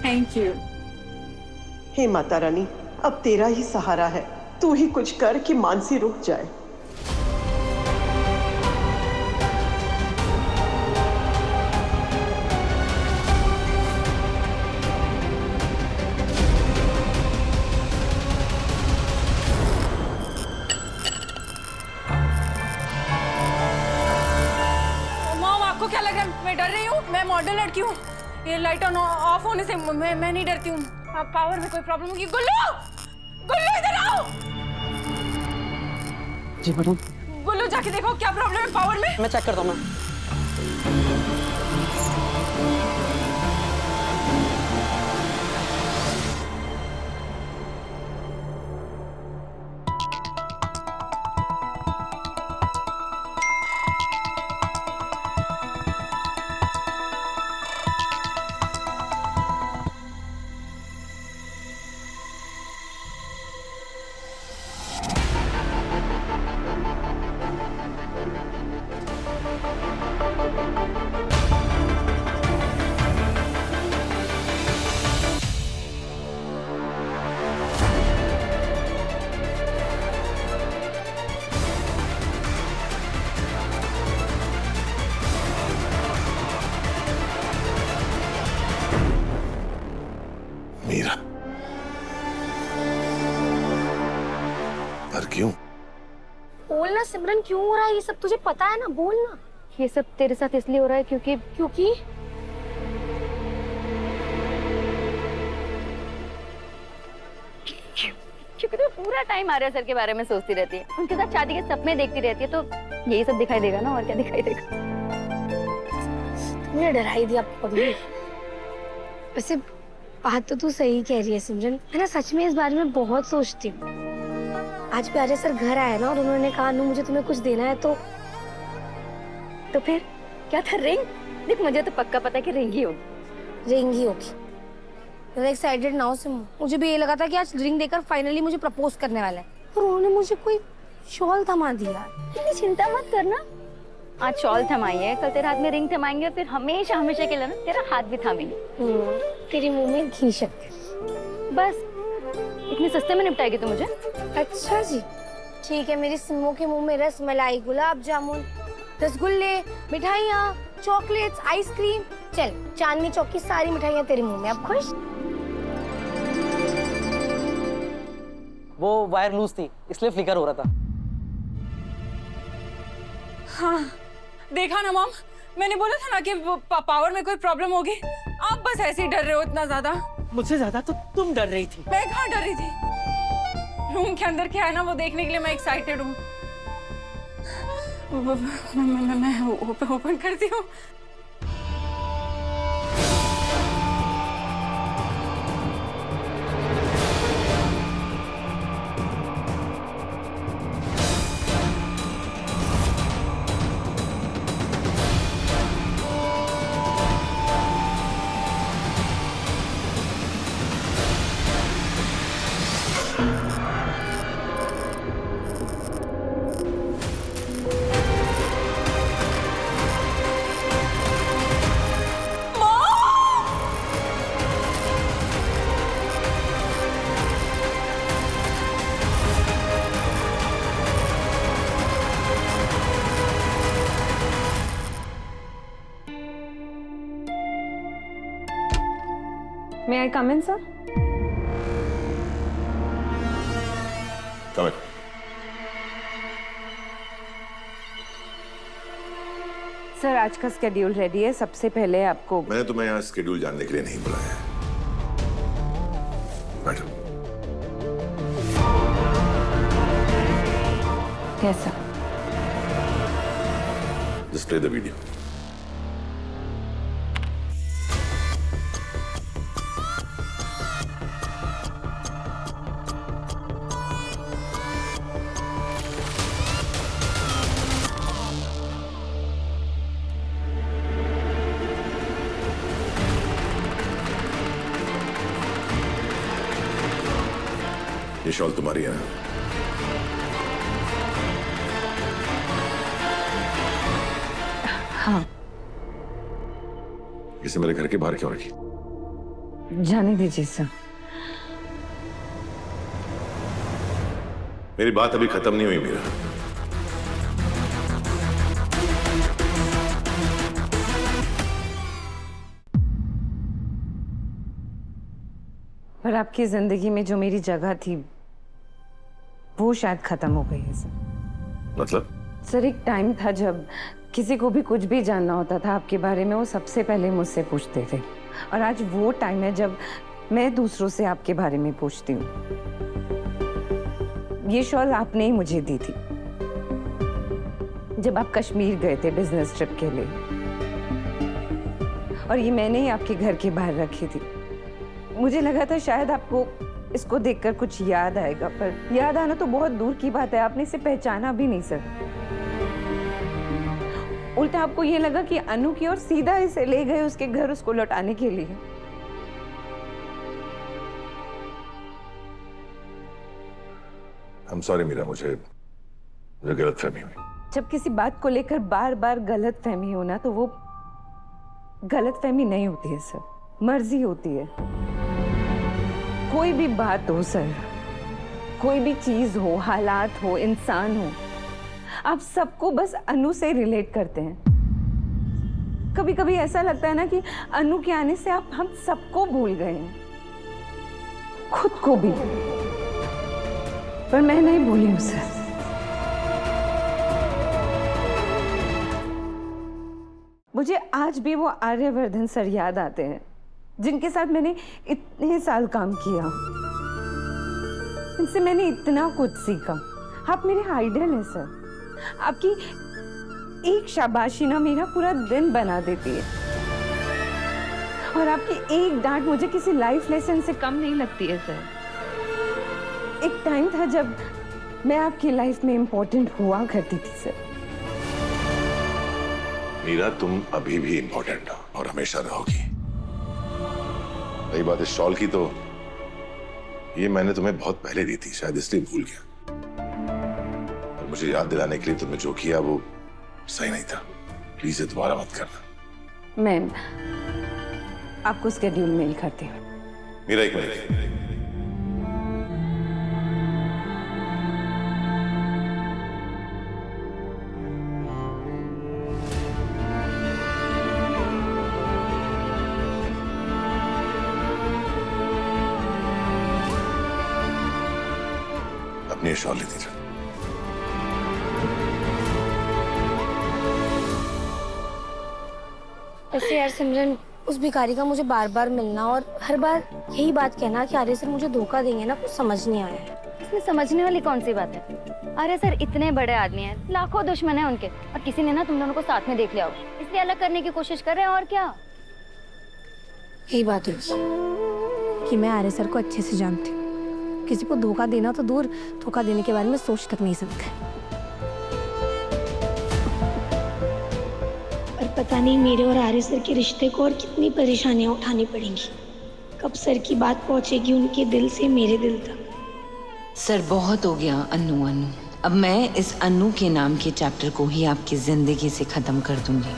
Thank you. हे माता रानी, अब तेरा ही सहारा है, तू ही कुछ कर कि मानसी रुक जाए। मॉम, आपको क्या लग रहा है मैं डर रही हूँ? मैं मॉडल लड़की हूँ। ये लाइट ऑन ऑफ होने से मैं नहीं डरती हूँ। पावर में कोई प्रॉब्लम होगी? गुल्लू, गुल्लू इधर आओ। जी मैडम। गुल्लू जाके देखो क्या प्रॉब्लम है पावर में। मैं चेक करता हूँ। मीरा, पर क्यों? बोलना सिमरन, क्यों हो रहा है ये सब? तुझे पता है ना, बोलना। ये सब तेरे साथ इसलिए हो रहा है क्योंकि क्योंकि तो पूरा टाइम आर्या सर के बारे में सोचती रहती है, उनके साथ शादी के सपने देखती रहती है, तो यही सब दिखाई देगा ना, और क्या दिखाई देगा। तुमने डरा ही दिया पगली। वैसे बात तो तू सही कह रही है सिमरन, मैं ना सच में इस बारे में बहुत सोचती हूँ। आज भी आर्या सर घर आए ना और उन्होंने कहा अनु मुझे तुम्हें कुछ देना है, तो फिर क्या था? रिंग? देख मुझे तो पक्का पता है कि रिंग ही होगी। रिंग ही होगी। मैं एक्साइटेड ना हो सिमू, मुझे भी ये लगा था कि आज रिंग देकर फाइनली मुझे प्रपोज करने वाला है, और उन्होंने मुझे कोई शॉल थमा दिया। इतनी चिंता मत करना, आज शॉल थमाई है, कल तेरे हाथ में रिंग थमाएंगे, और फिर हमेशा हमेशा के लिए ना तेरा हाथ भी थामेंगे। तेरी मुंह में घी शक्कर। बस इतने सस्ते में निपटाएगी तू मुझे? अच्छा जी, ठीक है। मेरी सिमू के मुंह में रस मलाई, गुलाब जामुन, रसगुल्ले, मिठाइयाँ, चॉकलेट्स, आइसक्रीम, चल चांदनी चौक की सारी मिठाइयाँ तेरे मुंह में। अब खुश? वो वायर लूज थी इसलिए फ्लिकर हो रहा था। हाँ देखा ना मॉम, मैंने बोला था ना कि पावर में कोई प्रॉब्लम होगी। आप बस ऐसे ही डर रहे हो इतना ज्यादा। मुझसे ज्यादा तो तुम डर रही थी। मैं कहाँ डर रही थी? रूम के अंदर क्या है ना वो देखने के लिए मैं एक्साइटेड हूँ। मैं ओपन करती हूँ। May I come in, sir? Come in. Sir आज का स्केड्यूल रेडी है। सबसे पहले आपको मैंने तुम्हें यहाँ स्केड्यूल जानने के लिए नहीं बुलाया। बैठो। कैसा? Just play the video. ये शॉल तुम्हारी है ना? हाँ। इसे मेरे घर के बाहर क्यों रखी? जाने दीजिए सर। मेरी बात अभी खत्म नहीं हुई मीरा। पर आपकी जिंदगी में जो मेरी जगह थी वो शायद खत्म हो गई है सर। मतलब? सर एक टाइम था जब किसी को भी कुछ भी जानना होता था आपके बारे में, वो सबसे पहले मुझसे पूछते थे। और आज वो टाइम है जब मैं दूसरों से आपके बारे में पूछती हूँ। ये शॉल आपने ही मुझे दी थी जब आप कश्मीर गए थे बिजनेस ट्रिप के लिए, और ये मैंने ही आपके घर के बाहर रखी थी। मुझे लगा था शायद आपको इसको देखकर कुछ याद आएगा, पर याद आना तो बहुत दूर की बात है। आपने इसे पहचाना भी नहीं सर। उल्टा आपको ये लगा कि अनु की और सीधा इसे ले गए उसके घर उसको लौटाने के लिए। I'm sorry मीरा, मुझे गलतफहमी हुई। जब किसी बात को लेकर बार बार गलतफहमी हो ना, तो वो गलतफहमी नहीं होती है सर, मर्जी होती है। कोई भी बात हो सर, कोई भी चीज हो, हालात हो, इंसान हो, आप सबको बस अनु से रिलेट करते हैं। कभी कभी ऐसा लगता है ना कि अनु के आने से आप हम सबको भूल गए हैं, खुद को भी। पर मैं नहीं भूली हूं सर। मुझे आज भी वो आर्यवर्धन सर याद आते हैं जिनके साथ मैंने इतने साल काम किया। इनसे मैंने इतना कुछ सीखा। आप मेरे आइडल हैं सर। आपकी एक शाबाशी ना मेरा पूरा दिन बना देती है, और आपकी एक डांट मुझे किसी लाइफ लेसन से कम नहीं लगती है सर। एक टाइम था जब मैं आपकी लाइफ में इम्पोर्टेंट हुआ करती थी सर। मीरा, तुम अभी भी इंपॉर्टेंट हो और हमेशा रहोगी। रही बात इस शॉल की, तो ये मैंने तुम्हें बहुत पहले दी थी, शायद इसलिए भूल गया। और मुझे याद दिलाने के लिए तुमने जो किया वो सही नहीं था। प्लीज ये दोबारा मत करना। मैं आपको स्केड्यूल मेल करती हूँ। मीरा एक मिनट। अपनी शॉल लेती जा। ऐसे यार सिमरन, उस भिखारी का मुझे बार बार मिलना और हर बार यही बात कहना कि आर्य सर मुझे धोखा देंगे ना, कुछ समझ नहीं आया है। इसमें समझने वाली कौन सी बात है? अरे सर इतने बड़े आदमी हैं, लाखों दुश्मन हैं उनके, और किसी ने ना तुम दोनों को साथ में देख लिया हो, इसलिए अलग करने की कोशिश कर रहे हैं। और क्या? यही बात है कि मैं आर्य सर को अच्छे से जानती हूँ। किसी को धोखा देना तो दूर, धोखा देने के बारे में सोच तक नहीं सकते। और पता नहीं मेरे और आर्य सर के रिश्ते को और कितनी परेशानियां उठानी पड़ेंगी। कब सर की बात पहुंचेगी उनके दिल से मेरे दिल तक। सर बहुत हो गया अनु अनु। अब मैं इस अनु के नाम के चैप्टर को ही आपकी जिंदगी से खत्म कर दूंगी।